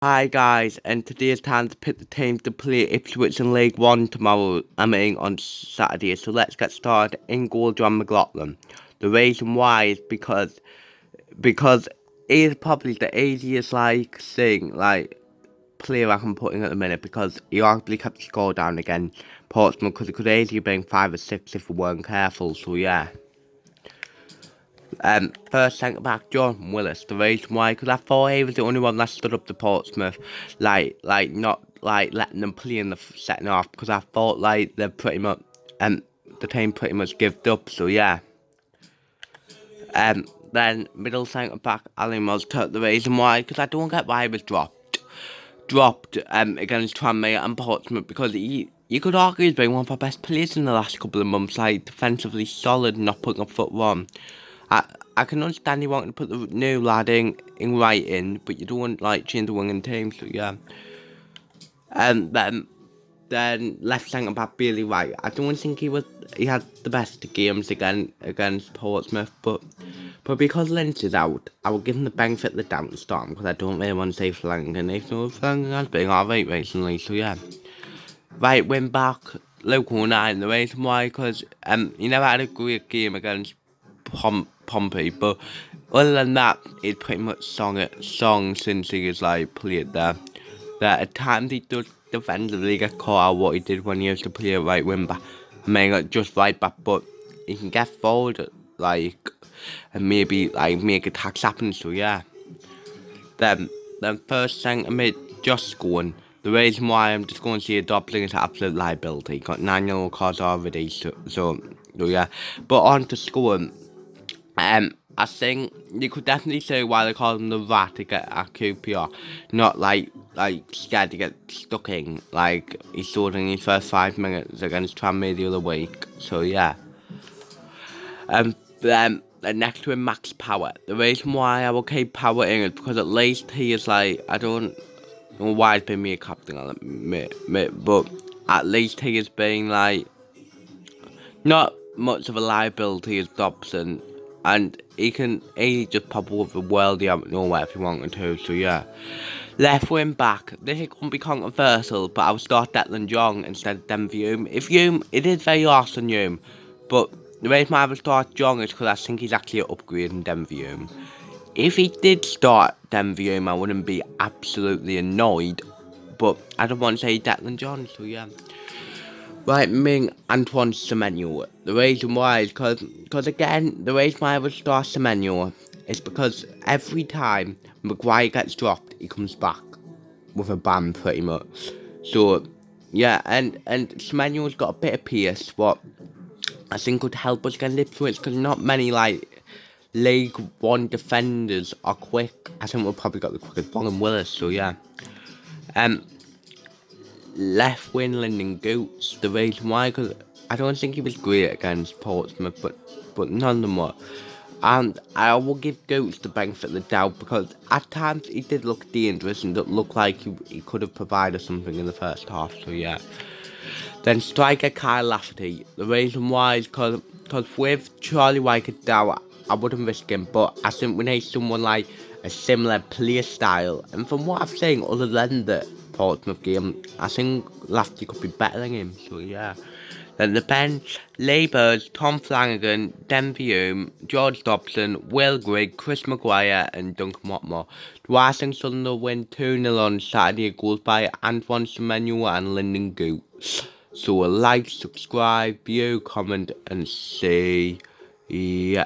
Hi guys, and today is time to pick the team to play Ipswich in League One tomorrow, on Saturday. So let's get started. In goal, John McLaughlin. The reason why is because he is probably the easiest player I can put in at the minute, because he arguably kept the score down again Portsmouth, because he could easily bring 5 or 6 if we weren't careful. So yeah. First centre back, John Willis. The reason why, because I thought he was the only one that stood up to Portsmouth, not letting them play in the second half, because I thought they're pretty much, the team pretty much gave up. So yeah. Then middle centre back, Ali Mozart. The reason why, because I don't get why he was dropped against Tranmere and Portsmouth, because you could argue he's been one of our best players in the last couple of months, defensively solid, not putting a foot wrong. I can understand you wanting to put the new lad in right in, but you don't want change the wing and team, so yeah. And then left centre back Bailey White. I don't think he had the best games against Portsmouth, but because Lynch is out, I will give him the benefit of the doubt and start him, because I don't really want to say Flanagan. If no, Flanagan has been alright recently, so yeah. Right wing back Luke O'Neill. The reason why, because he never had a great game against Pompey, but other than that, he's pretty much song since he was played there. That at times he does defensively get caught out what he did when he used to play right wing back. I mean, just right back, but he can get forward and maybe make attacks happen. So yeah. Then first centre mid just scoring. The reason why I'm just going to say Dobson is an absolute liability. Got 9 yellow cards already, so yeah. But on to scoring. I think you could definitely say why they call him the rat to get at QPR. Not scared to get stuck in. He scored in his first 5 minutes against Tranmere the other week. So yeah. Then next to him, Max Power. The reason why I will keep Power in is because at least he is I don't know why he's been made captain, I'll admit, but at least he has been not much of a liability as Dobson, and he just pop up the world out of nowhere if he wanted to, so yeah. Left wing back, this is going to be controversial, but I will start Declan Young instead of Denver Hume. It is very harsh on Hume, but the reason why I would start Young is because I think he's actually an upgrade in Denver Hume. If he did start Denver Hume, I wouldn't be absolutely annoyed, but I don't want to say Declan Young, so yeah. Right, Ming Antoine Semenyo. The reason why is because again, the reason why I would start Semenyo is because every time Maguire gets dropped, he comes back with a bam pretty much. So yeah, and Semenyo's got a bit of pace, what I think could help us against Ipswich, because not many League One defenders are quick. I think we've probably got the quickest one in Willis, so yeah. Left wing Lyndon Goots. The reason why, because I don't think he was great against Portsmouth, but nonetheless. And I will give Goots the benefit of the doubt, because at times he did look dangerous and looked like he could have provided something in the first half, so yeah. Then striker Kyle Lafferty. The reason why is because with Charlie Wycott down, I wouldn't risk him, but I think we need someone like a similar play style. And from what I've seen, other than the Portsmouth game, I think Lafferty could be better than him, so yeah. Then the bench, Labour's Tom Flanagan, Denver Hume, George Dobson, Will Grigg, Chris Maguire and Duncan Watmore. Do I think Sunderland win 2-0 on Saturday, goals by Antoine Semenyo and Lyndon Goots. So like, subscribe, view, comment and see ya.